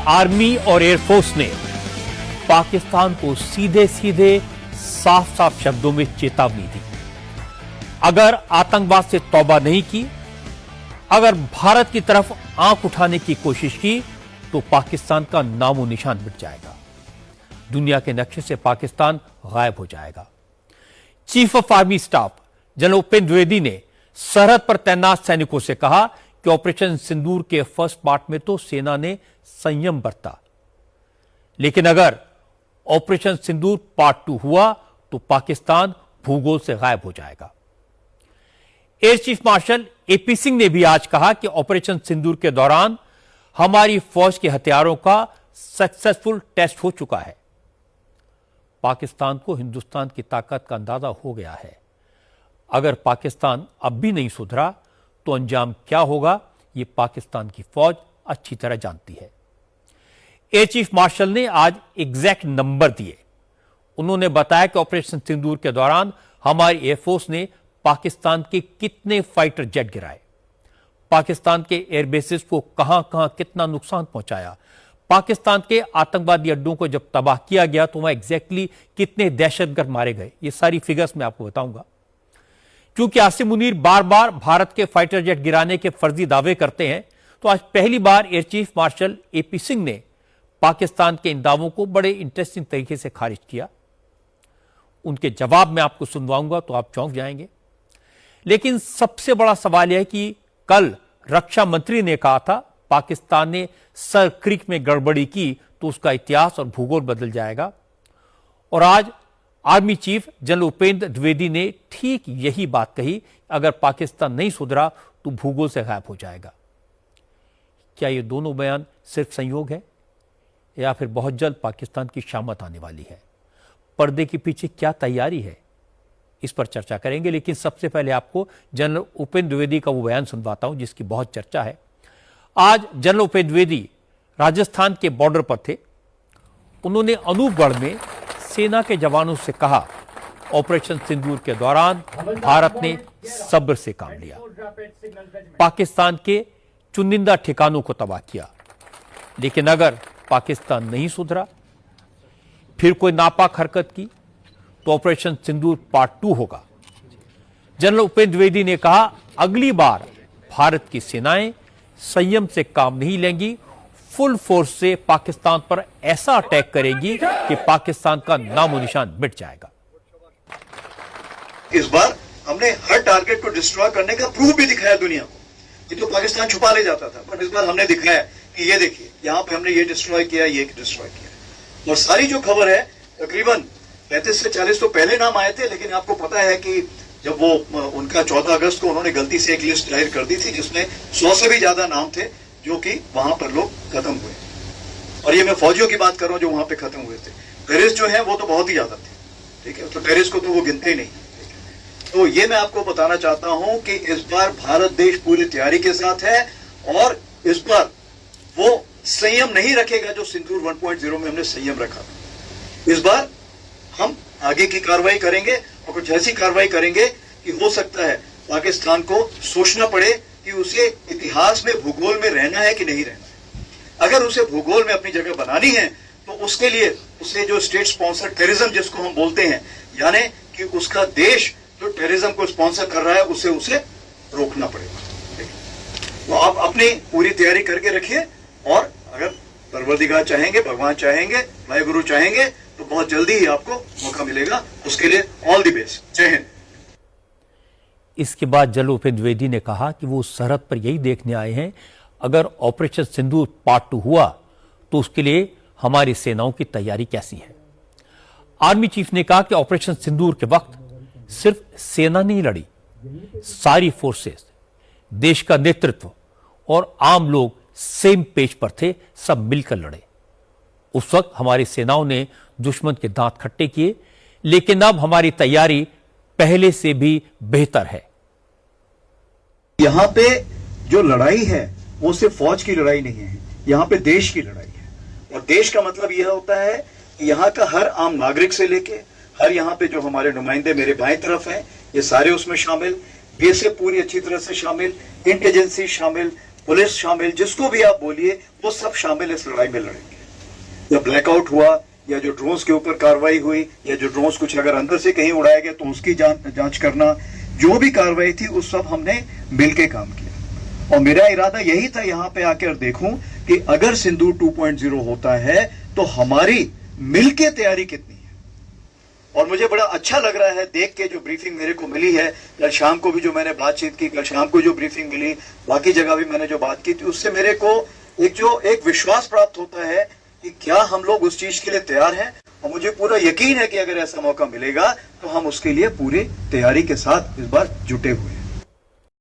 Army और air force ने पाकिस्तान को सीधे सीधे साफ साफ शब्दों में चेतावनी दी। अगर आतंकवाद से तौबा नहीं की, अगर भारत की तरफ आंख उठाने की कोशिश की तो पाकिस्तान का नामो निशान मिट जाएगा, दुनिया के नक्शे से पाकिस्तान गायब हो जाएगा। Chief of army staff general Upendra Dwivedi ने सरहद पर तैनात सैनिकों से कहा कि ऑपरेशन सिंदूर के फर्स्ट पार्ट में तो सेना ने संयम बरता, लेकिन अगर ऑपरेशन सिंदूर पार्ट 2 हुआ तो पाकिस्तान भूगोल से गायब हो जाएगा। Air chief marshal AP Singh ने भी आज कहा कि ऑपरेशन सिंदूर के दौरान हमारी फौज के हथियारों का सक्सेसफुल टेस्ट हो चुका है। पाकिस्तान को हिंदुस्तान की ताकत का अंदाजा हो गया है। अगर पाकिस्तान अब भी नहीं सुधरा तो अंजाम क्या होगा, यह पाकिस्तान की फौज अच्छी तरह जानती है। एयर चीफ मार्शल ने आज एग्जैक्ट नंबर दिए। उन्होंने बताया कि ऑपरेशन सिंदूर के दौरान हमारी एयरफोर्स ने पाकिस्तान के कितने फाइटर जेट गिराए, पाकिस्तान के एयरबेसेस को कहां कहां कितना नुकसान पहुंचाया, पाकिस्तान के आतंकवादी अड्डों को जब तबाह किया गया तो वहां एग्जैक्टली कितने दहशतगर्द मारे गए। ये सारी फिगर्स मैं आपको बताऊंगा। क्योंकि आसिम मुनीर बार बार भारत के फाइटर जेट गिराने के फर्जी दावे करते हैं, तो आज पहली बार air chief marshal AP Singh ने पाकिस्तान के इन दावों को बड़े इंटरेस्टिंग तरीके से खारिज किया। उनके जवाब में आपको सुनवाऊंगा तो आप चौंक जाएंगे। लेकिन सबसे बड़ा सवाल यह है कि कल रक्षा मंत्री ने कहा था पाकिस्तान ने सर क्रीक में गड़बड़ी की तो उसका इतिहास और भूगोल बदल जाएगा, और आज army chief general Upendra Dwivedi ने ठीक यही बात कही, अगर पाकिस्तान नहीं सुधरा तो भूगोल से गायब हो जाएगा। क्या ये दोनों बयान सिर्फ संयोग है या फिर बहुत जल्द पाकिस्तान की शामत आने वाली है? पर्दे के पीछे क्या तैयारी है, इस पर चर्चा करेंगे। लेकिन सबसे पहले आपको जनरल उपेंद्र द्विवेदी का वो बयान सुनवाता हूं जिसकी बहुत चर्चा है। आज जनरल उपेंद्र द्विवेदी राजस्थान के बॉर्डर पर थे। उन्होंने अनूपगढ़ में सेना के जवानों से कहा, ऑपरेशन सिंदूर के दौरान भारत ने सब्र से काम लिया, पाकिस्तान के चुनिंदा ठिकानों को तबाह किया, लेकिन अगर पाकिस्तान नहीं सुधरा, फिर कोई नापाक हरकत की तो ऑपरेशन सिंदूर पार्ट 2 होगा। जनरल उपेंद्र द्विवेदी ने कहा, अगली बार भारत की सेनाएं संयम से काम नहीं लेंगी, फुल फोर्स से पाकिस्तान पर ऐसा अटैक करेगी कि पाकिस्तान का नामो निशान मिट जाएगा। इस बार हमने हर टारगेट को डिस्ट्रॉय करने का प्रूफ भी दिखाया दुनिया को। ये तो पाकिस्तान छुपा ले जाता था, पर इस बार हमने दिखाया कि ये देखिए, यहाँ पे हमने ये डिस्ट्रॉय किया, ये डिस्ट्रॉय किया। और सारी जो खबर है, तकरीबन 35 से 40 तो पहले नाम आए थे, लेकिन आपको पता है कि जब वो उनका 14 अगस्त को उन्होंने गलती से एक लिस्ट जाहिर कर दी थी जिसमें 100 से भी ज्यादा नाम थे जो कि वहां पर लोग खत्म हुए। और ये मैं फौजियों की बात कर रहा हूं जो वहां पे खत्म हुए थे। टेररिस्ट जो है वो तो बहुत ही ज्यादा थे, ठीक है, तो टेररिस्ट को तो वो गिनते ही नहीं। तो ये मैं आपको बताना चाहता हूं कि इस बार भारत देश पूरी तैयारी के साथ है और इस बार वो संयम नहीं रखेगा जो सिंदूर 1.0 में हमने संयम रखा। इस बार हम आगे की कार्रवाई करेंगे और कुछ ऐसी कार्रवाई करेंगे कि हो सकता है पाकिस्तान को सोचना पड़े कि उसे इतिहास में, भूगोल में रहना है कि नहीं रहना है। अगर उसे भूगोल में अपनी जगह बनानी है तो उसके लिए उसे जो स्टेट स्पॉन्सर टेररिज्म जिसको हम बोलते हैं, यानी कि उसका देश जो टेररिज्म को स्पॉन्सर कर रहा है उसे रोकना पड़ेगा। तो आप अपनी पूरी तैयारी करके रखिए और अगर परवरदिगार चाहेंगे, भगवान चाहेंगे, वाहिगुरु चाहेंगे तो बहुत जल्दी ही आपको मौका मिलेगा। उसके लिए ऑल द बेस्ट। जय हिंद। इसके बाद जनरल उपेंद्र द्विवेदी ने कहा कि वो सरहद पर यही देखने आए हैं, अगर ऑपरेशन सिंदूर पार्ट 2 हुआ तो उसके लिए हमारी सेनाओं की तैयारी कैसी है। आर्मी चीफ ने कहा कि ऑपरेशन सिंदूर के वक्त सिर्फ सेना नहीं लड़ी, सारी फोर्सेस, देश का नेतृत्व और आम लोग सेम पेज पर थे, सब मिलकर लड़े। उस वक्त हमारी सेनाओं ने दुश्मन के दांत खट्टे किए, लेकिन अब हमारी तैयारी पहले से भी बेहतर है। यहाँ पे जो लड़ाई है वो सिर्फ फौज की लड़ाई नहीं है, यहाँ पे देश की लड़ाई है। और देश का मतलब यह होता है कि यहाँ का हर आम नागरिक से लेके हर यहाँ पे जो हमारे नुमाइंदे मेरे बाएं तरफ हैं, ये सारे उसमें शामिल, बीएसएफ पूरी अच्छी तरह से शामिल, इंटेलिजेंसी शामिल, पुलिस शामिल, जिसको भी आप बोलिए, वो सब शामिल इस लड़ाई में लड़ेंगे। जब ब्लैकआउट हुआ या जो ड्रोन्स के ऊपर कार्रवाई हुई या जो ड्रोन्स कुछ अगर अंदर से कहीं उड़ाया गया तो उसकी जांच करना, जो भी कार्रवाई थी उस सब हमने मिलके काम किया। और मेरा इरादा यही था यहां पे आकर देखूं कि अगर सिंदूर 2.0 होता है तो हमारी मिलके तैयारी कितनी है। और मुझे बड़ा अच्छा लग रहा है देख के, जो ब्रीफिंग मेरे को मिली है, कल शाम को भी जो मैंने बातचीत की, कल शाम को जो ब्रीफिंग मिली, बाकी जगह भी मैंने जो बात की थी, उससे मेरे को एक विश्वास प्राप्त होता है कि क्या हम लोग उस चीज के लिए तैयार हैं। और मुझे पूरा यकीन है कि अगर ऐसा मौका मिलेगा तो हम उसके लिए पूरी तैयारी के साथ इस बार जुटे हुए हैं।